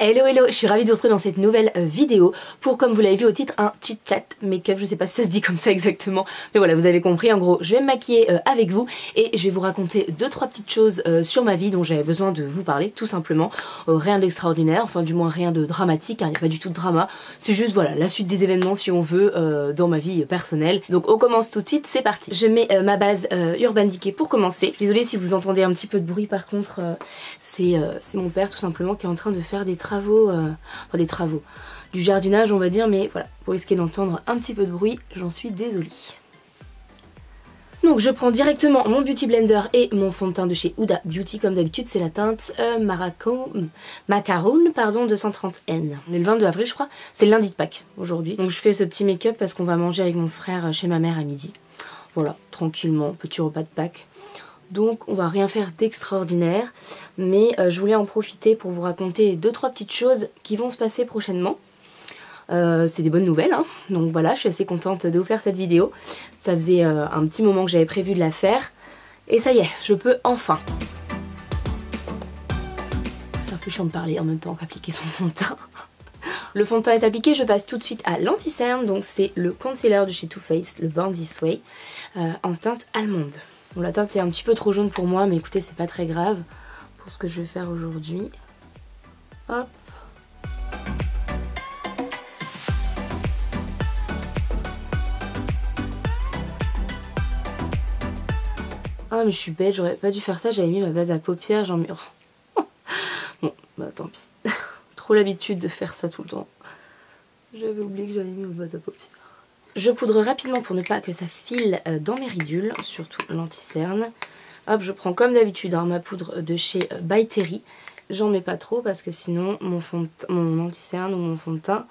Hello hello, je suis ravie de vous retrouver dans cette nouvelle vidéo pour, comme vous l'avez vu au titre, un chit chat make-up. Je sais pas si ça se dit comme ça exactement, mais voilà, vous avez compris. En gros, je vais me maquiller avec vous et je vais vous raconter 2-3 petites choses sur ma vie dont j'avais besoin de vous parler, tout simplement. Rien d'extraordinaire, enfin du moins rien de dramatique, il n'y a pas du tout de drama. C'est juste voilà, la suite des événements si on veut dans ma vie personnelle. Donc on commence tout de suite, c'est parti. Je mets ma base Urban Decay pour commencer. Désolée si vous entendez un petit peu de bruit, par contre c'est mon père tout simplement qui est en train de faire des travaux, du jardinage on va dire, mais voilà, vous risquez d'entendre un petit peu de bruit, j'en suis désolée. Donc je prends directement mon Beauty Blender et mon fond de teint de chez Huda Beauty, comme d'habitude c'est la teinte Macaron pardon, 230N. On est le 22 avril je crois, c'est le lundi de Pâques aujourd'hui. Donc je fais ce petit make-up parce qu'on va manger avec mon frère chez ma mère à midi. Voilà, tranquillement, petit repas de Pâques. Donc on va rien faire d'extraordinaire, mais je voulais en profiter pour vous raconter 2-3 petites choses qui vont se passer prochainement. C'est des bonnes nouvelles, hein. Donc voilà, je suis assez contente de vous faire cette vidéo. Ça faisait un petit moment que j'avais prévu de la faire, et ça y est, je peux enfin. C'est un peu chiant de parler en même temps qu'appliquer son fond de teint. Le fond de teint est appliqué, je passe tout de suite à l'anti-cerne, donc c'est le concealer de chez Too Faced, le Born This Way, en teinte allemande. Bon, la teinte est un petit peu trop jaune pour moi, mais écoutez, c'est pas très grave pour ce que je vais faire aujourd'hui. Hop. Ah mais je suis bête, j'aurais pas dû faire ça, j'avais mis ma base à paupières, j'en mets... Bon, bah tant pis. Trop l'habitude de faire ça tout le temps. J'avais oublié que j'avais mis ma base à paupières. Je poudre rapidement pour ne pas que ça file dans mes ridules, surtout l'anti-cerne. Hop, je prends comme d'habitude ma poudre de chez By Terry. J'en mets pas trop parce que sinon mon anti-cerne ou mon fond de teint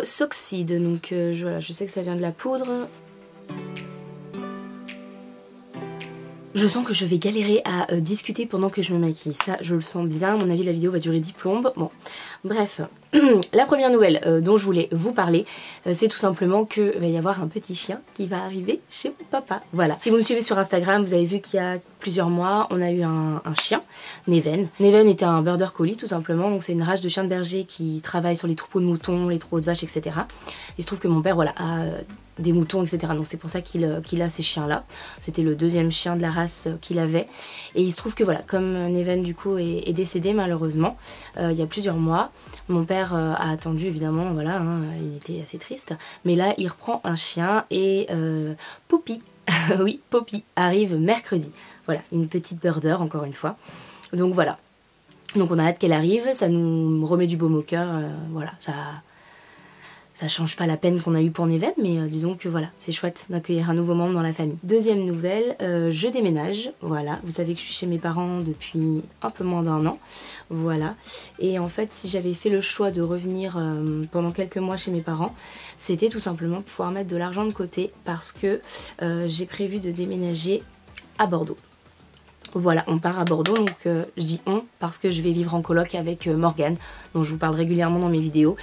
s'oxyde. Donc voilà, je sais que ça vient de la poudre. Je sens que je vais galérer à discuter pendant que je me maquille, ça je le sens bien, à mon avis la vidéo va durer 10 plombes. Bon, bref, la première nouvelle dont je voulais vous parler, c'est tout simplement qu'il va y avoir un petit chien qui va arriver chez mon papa. Voilà, si vous me suivez sur Instagram, vous avez vu qu'il y a plusieurs mois, on a eu un chien, Neven. Neven était un border collie tout simplement, donc c'est une race de chien de berger qui travaille sur les troupeaux de moutons, les troupeaux de vaches, etc. Il se trouve que mon père voilà, a des moutons, etc. Donc c'est pour ça qu'il a ces chiens-là. C'était le deuxième chien de la race qu'il avait. Et il se trouve que voilà, comme Neven du coup est décédé malheureusement, il y a plusieurs mois, mon père a attendu évidemment, voilà, hein, il était assez triste. Mais là, il reprend un chien et Poppy, oui, Poppy arrive mercredi. Voilà, une petite border encore une fois. Donc voilà. Donc on a hâte qu'elle arrive, ça nous remet du baume au cœur, voilà, ça change pas la peine qu'on a eue pour Neven, mais disons que voilà, c'est chouette d'accueillir un nouveau membre dans la famille. Deuxième nouvelle, je déménage, voilà. Vous savez que je suis chez mes parents depuis un peu moins d'1 an, voilà. Et en fait, si j'avais fait le choix de revenir pendant quelques mois chez mes parents, c'était tout simplement pour pouvoir mettre de l'argent de côté parce que j'ai prévu de déménager à Bordeaux. Voilà, on part à Bordeaux, donc je dis on parce que je vais vivre en coloc avec Morgane, dont je vous parle régulièrement dans mes vidéos,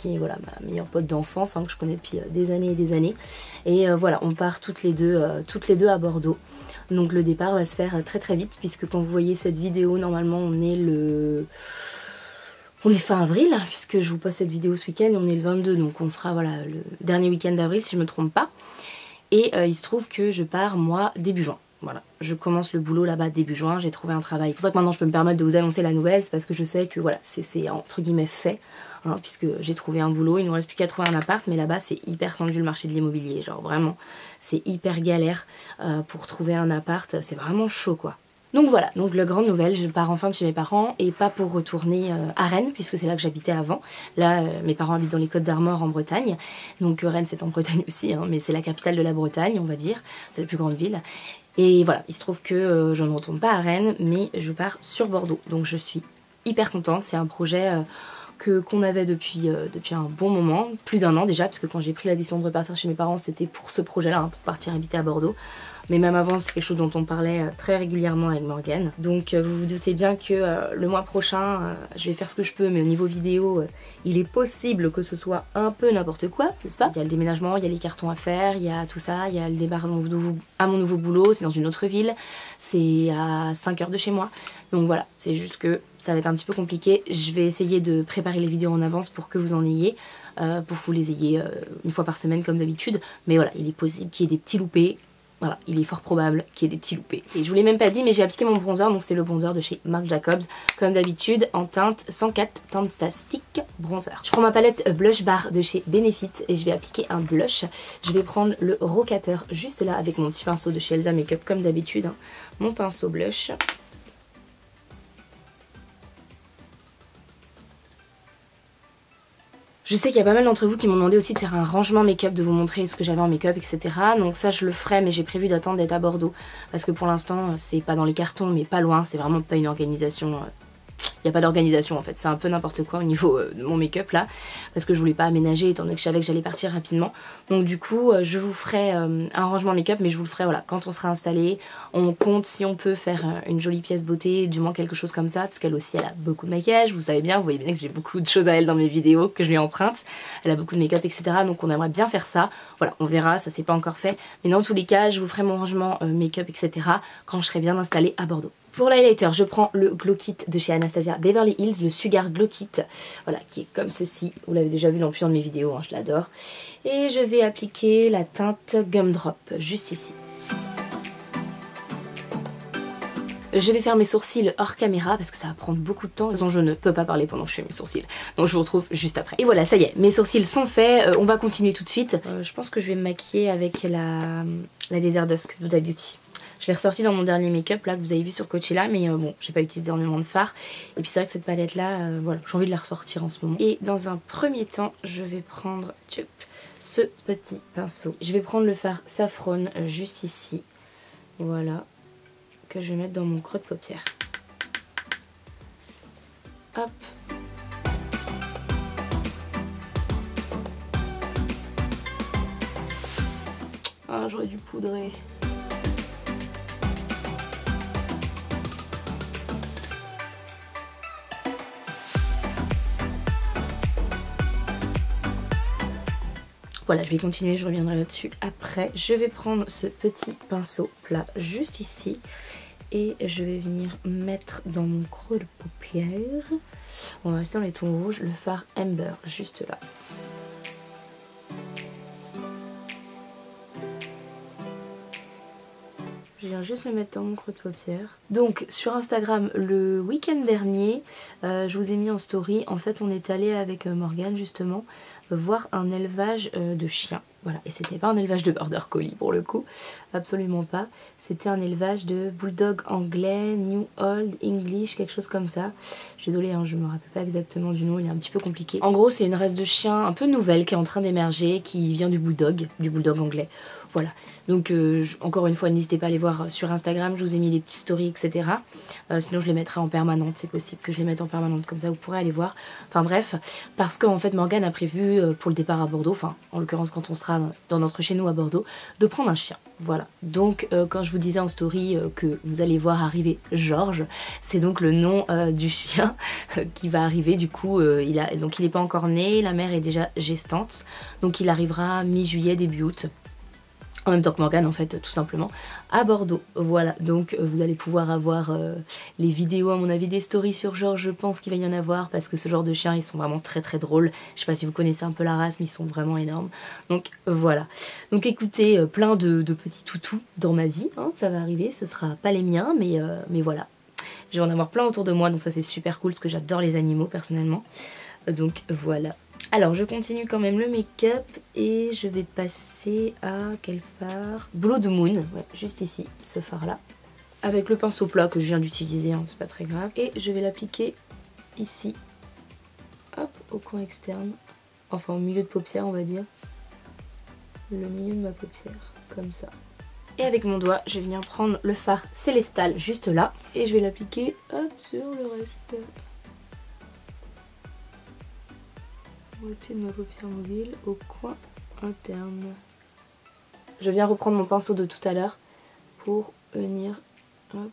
qui est voilà, ma meilleure pote d'enfance, hein, que je connais depuis des années et des années. Et voilà, on part toutes les deux à Bordeaux. Donc le départ va se faire très très vite, puisque quand vous voyez cette vidéo, normalement on est fin avril, puisque je vous poste cette vidéo ce week-end, on est le 22, donc on sera voilà, le dernier week-end d'avril si je me trompe pas. Et il se trouve que je pars moi début juin. Voilà, je commence le boulot là-bas début juin, j'ai trouvé un travail. C'est pour ça que maintenant je peux me permettre de vous annoncer la nouvelle, c'est parce que je sais que voilà, c'est entre guillemets fait, hein, puisque j'ai trouvé un boulot, il ne nous reste plus qu'à trouver un appart, mais là-bas c'est hyper tendu le marché de l'immobilier, genre vraiment, c'est hyper galère pour trouver un appart, c'est vraiment chaud quoi. Donc voilà, donc la grande nouvelle, je pars enfin de chez mes parents et pas pour retourner à Rennes puisque c'est là que j'habitais avant. Là, mes parents habitent dans les Côtes d'Armor en Bretagne, donc Rennes c'est en Bretagne aussi, hein, mais c'est la capitale de la Bretagne on va dire, c'est la plus grande ville. Et voilà, il se trouve que je ne retourne pas à Rennes, mais je pars sur Bordeaux, donc je suis hyper contente, c'est un projet qu'on avait depuis un bon moment, plus d'1 an déjà, parce que quand j'ai pris la décision de repartir chez mes parents, c'était pour ce projet-là, hein, pour partir habiter à Bordeaux. mais même avant c'est quelque chose dont on parlait très régulièrement avec Morgane. Donc vous vous doutez bien que le mois prochain je vais faire ce que je peux, mais au niveau vidéo il est possible que ce soit un peu n'importe quoi, n'est-ce pas? Il y a le déménagement, il y a les cartons à faire, il y a tout ça, il y a le départ à mon nouveau boulot, c'est dans une autre ville, c'est à 5 heures de chez moi. Donc voilà, c'est juste que ça va être un petit peu compliqué. Je vais essayer de préparer les vidéos en avance pour que vous en ayez, pour que vous les ayez une fois par semaine comme d'habitude. Mais voilà, il est possible qu'il y ait des petits loupés. Voilà, il est fort probable qu'il y ait des petits loupés. Et je vous l'ai même pas dit, mais j'ai appliqué mon bronzer, donc c'est le bronzer de chez Marc Jacobs, comme d'habitude, en teinte 104 Fantastic Bronzer. Je prends ma palette Blush Bar de chez Benefit et je vais appliquer un blush. Je vais prendre le rocateur juste là avec mon petit pinceau de chez Elsa Makeup, comme d'habitude, hein. Mon pinceau blush. Je sais qu'il y a pas mal d'entre vous qui m'ont demandé aussi de faire un rangement make-up, de vous montrer ce que j'avais en make-up, etc. Donc ça je le ferai, mais j'ai prévu d'attendre d'être à Bordeaux. Parce que pour l'instant c'est pas dans les cartons, mais pas loin, c'est vraiment pas une organisation... Il n'y a pas d'organisation en fait, c'est un peu n'importe quoi au niveau de mon make-up là, parce que je voulais pas aménager étant donné que je savais que j'allais partir rapidement. Donc du coup je vous ferai un rangement make-up, mais je vous le ferai voilà, quand on sera installé. On compte si on peut faire une jolie pièce beauté, du moins quelque chose comme ça, parce qu'elle aussi elle a beaucoup de maquillage, vous savez bien, vous voyez bien que j'ai beaucoup de choses à elle dans mes vidéos, que je lui emprunte. Elle a beaucoup de make-up etc, donc on aimerait bien faire ça. Voilà, on verra, ça c'est pas encore fait, mais dans tous les cas je vous ferai mon rangement make-up etc quand je serai bien installée à Bordeaux. Pour l'highlighter, je prends le Glow Kit de chez Anastasia Beverly Hills, le Sugar Glow Kit, voilà, qui est comme ceci. Vous l'avez déjà vu dans plusieurs de mes vidéos, hein, je l'adore. Et je vais appliquer la teinte Gumdrop, juste ici. Je vais faire mes sourcils hors caméra parce que ça va prendre beaucoup de temps. De toute façon, je ne peux pas parler pendant que je fais mes sourcils. Donc je vous retrouve juste après. Et voilà, ça y est, mes sourcils sont faits. On va continuer tout de suite. Je pense que je vais me maquiller avec la Desert Dusk d'Huda Beauty. Je l'ai ressortie dans mon dernier make-up là que vous avez vu sur Coachella, mais bon, j'ai pas utilisé énormément de fard. Et puis c'est vrai que cette palette là, voilà, j'ai envie de la ressortir en ce moment. Et dans un premier temps, je vais prendre ce petit pinceau. Je vais prendre le fard Saffron juste ici. Voilà. Que je vais mettre dans mon creux de paupière. Hop. Ah, j'aurais dû poudrer. Voilà, je vais continuer, je reviendrai là-dessus après. Je vais prendre ce petit pinceau plat juste ici et je vais venir mettre dans mon creux de paupière. On va rester dans les tons rouges, le fard Amber juste là. Je viens juste le mettre dans mon creux de paupière. Donc sur Instagram le week-end dernier, je vous ai mis en story. En fait on est allé avec Morgane justement voir un élevage de chiens. Voilà, et c'était pas un élevage de border collie pour le coup, absolument pas. C'était un élevage de bulldog anglais, New Old English, quelque chose comme ça. Je suis désolée, hein, je me rappelle pas exactement du nom, il est un petit peu compliqué. En gros c'est une race de chien un peu nouvelle qui est en train d'émerger, qui vient du bulldog anglais. Voilà, donc encore une fois n'hésitez pas à aller voir sur Instagram, je vous ai mis les petites stories etc. Sinon je les mettrai en permanente, c'est possible que je les mette en permanente, comme ça vous pourrez aller voir. Enfin bref, parce qu'en fait Morgane a prévu pour le départ à Bordeaux, enfin en l'occurrence quand on sera dans notre chez nous à Bordeaux, de prendre un chien. Voilà, donc quand je vous disais en story que vous allez voir arriver Georges, c'est donc le nom du chien qui va arriver. Du coup donc il n'est pas encore né, la mère est déjà gestante, donc il arrivera mi-juillet, début août. En même temps que Morgane en fait tout simplement à Bordeaux. Voilà, donc vous allez pouvoir avoir les vidéos à mon avis des stories sur Georges, je pense qu'il va y en avoir parce que ce genre de chiens ils sont vraiment très très drôles. Je sais pas si vous connaissez un peu la race mais ils sont vraiment énormes. Donc voilà. Donc écoutez, plein de petits toutous dans ma vie, hein, ça va arriver, ce sera pas les miens mais voilà. Je vais en avoir plein autour de moi donc ça c'est super cool parce que j'adore les animaux personnellement. Donc voilà. Alors je continue quand même le make-up et je vais passer à quel fard? Blood Moon, ouais, juste ici, ce fard là. Avec le pinceau plat que je viens d'utiliser, hein, c'est pas très grave. Et je vais l'appliquer ici, hop, au coin externe. Enfin au milieu de paupière on va dire. Le milieu de ma paupière, comme ça. Et avec mon doigt, je vais venir prendre le fard Célestal juste là. Et je vais l'appliquer, hop, sur le reste. Beauté de ma paupière mobile au coin interne. Je viens reprendre mon pinceau de tout à l'heure pour venir hop,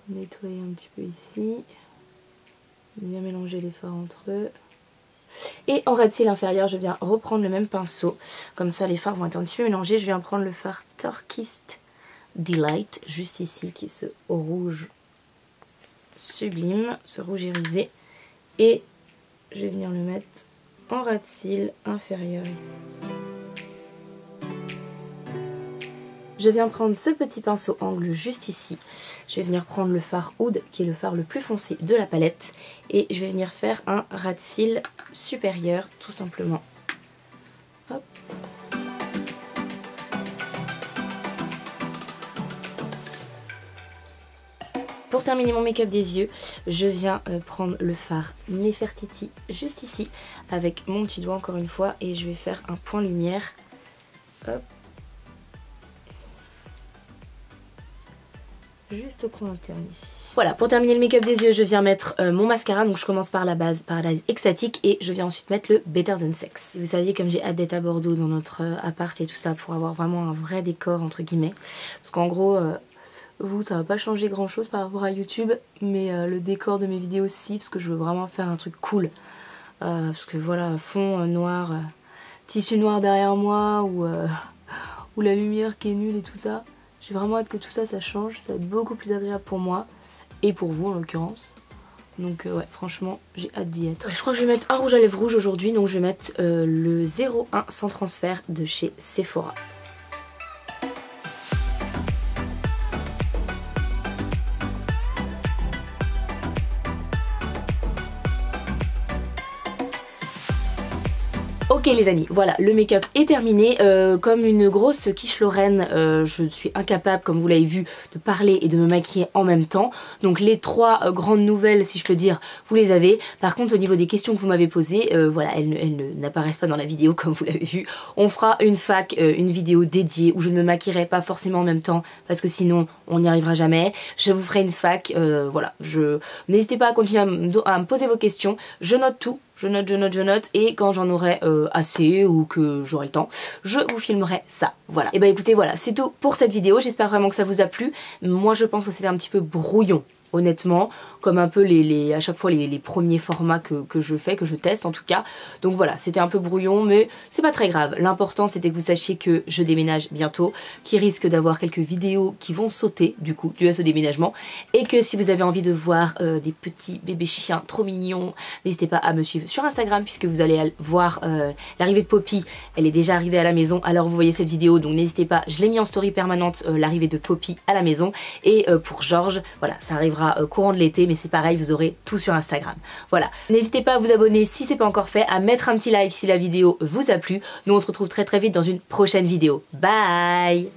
nettoyer un petit peu ici, bien mélanger les fards entre eux. Et en ras de cils inférieur, je viens reprendre le même pinceau, comme ça les fards vont être un petit peu mélangés. Je viens prendre le fard Turquoise Delight, juste ici, qui est ce rouge sublime, ce rouge irisé. Et je vais venir le mettre en ras de cils inférieur. Je viens prendre ce petit pinceau angle juste ici. Je vais venir prendre le fard Oud, qui est le fard le plus foncé de la palette. Et je vais venir faire un ras de cils supérieur, tout simplement. Hop. Pour terminer mon make-up des yeux, je viens prendre le fard Nefertiti juste ici, avec mon petit doigt encore une fois, et je vais faire un point lumière. Hop. Juste au coin interne ici. Voilà, pour terminer le make-up des yeux, je viens mettre mon mascara. Donc je commence par la base Paradise Extatic et je viens ensuite mettre le Better Than Sex. Vous saviez, comme j'ai hâte d'être à Bordeaux dans notre appart et tout ça, pour avoir vraiment un vrai décor entre guillemets. Parce qu'en gros, vous, ça va pas changer grand chose par rapport à YouTube, mais le décor de mes vidéos si, parce que je veux vraiment faire un truc cool. Parce que voilà, fond noir, tissu noir derrière moi, ou la lumière qui est nulle et tout ça. J'ai vraiment hâte que tout ça, ça change, ça va être beaucoup plus agréable pour moi et pour vous en l'occurrence. Donc ouais, franchement, j'ai hâte d'y être. Je crois que je vais mettre un rouge à lèvres rouge aujourd'hui, donc je vais mettre le 01 sans transfert de chez Sephora. Ok les amis, voilà, le make-up est terminé. Comme une grosse quiche lorraine, je suis incapable, comme vous l'avez vu, de parler et de me maquiller en même temps. Donc les trois grandes nouvelles, si je peux dire, vous les avez. Par contre, au niveau des questions que vous m'avez posées, voilà, elles n'apparaissent pas dans la vidéo, comme vous l'avez vu. On fera une vidéo dédiée où je ne me maquillerai pas forcément en même temps, parce que sinon, on n'y arrivera jamais. Je vous ferai une fac, voilà. N'hésitez pas à continuer à me poser vos questions. Je note tout. Je note, et quand j'en aurai assez ou que j'aurai le temps, je vous filmerai ça. Voilà. Et bah écoutez, voilà, c'est tout pour cette vidéo. J'espère vraiment que ça vous a plu. Moi, je pense que c'était un petit peu brouillon, honnêtement, comme un peu à chaque fois les premiers formats que je fais, que je teste en tout cas. Donc voilà, c'était un peu brouillon, mais c'est pas très grave. L'important, c'était que vous sachiez que je déménage bientôt, qu'il risque d'avoir quelques vidéos qui vont sauter, du coup, dû à ce déménagement, et que si vous avez envie de voir des petits bébés chiens trop mignons, n'hésitez pas à me suivre sur Instagram, puisque vous allez voir l'arrivée de Poppy. Elle est déjà arrivée à la maison, alors vous voyez cette vidéo, donc n'hésitez pas, je l'ai mis en story permanente, l'arrivée de Poppy à la maison. Et pour Georges, voilà, ça arrivera courant de l'été, mais c'est pareil, vous aurez tout sur Instagram. Voilà, n'hésitez pas à vous abonner si c'est pas encore fait, à mettre un petit like si la vidéo vous a plu. Nous on se retrouve très vite dans une prochaine vidéo. Bye!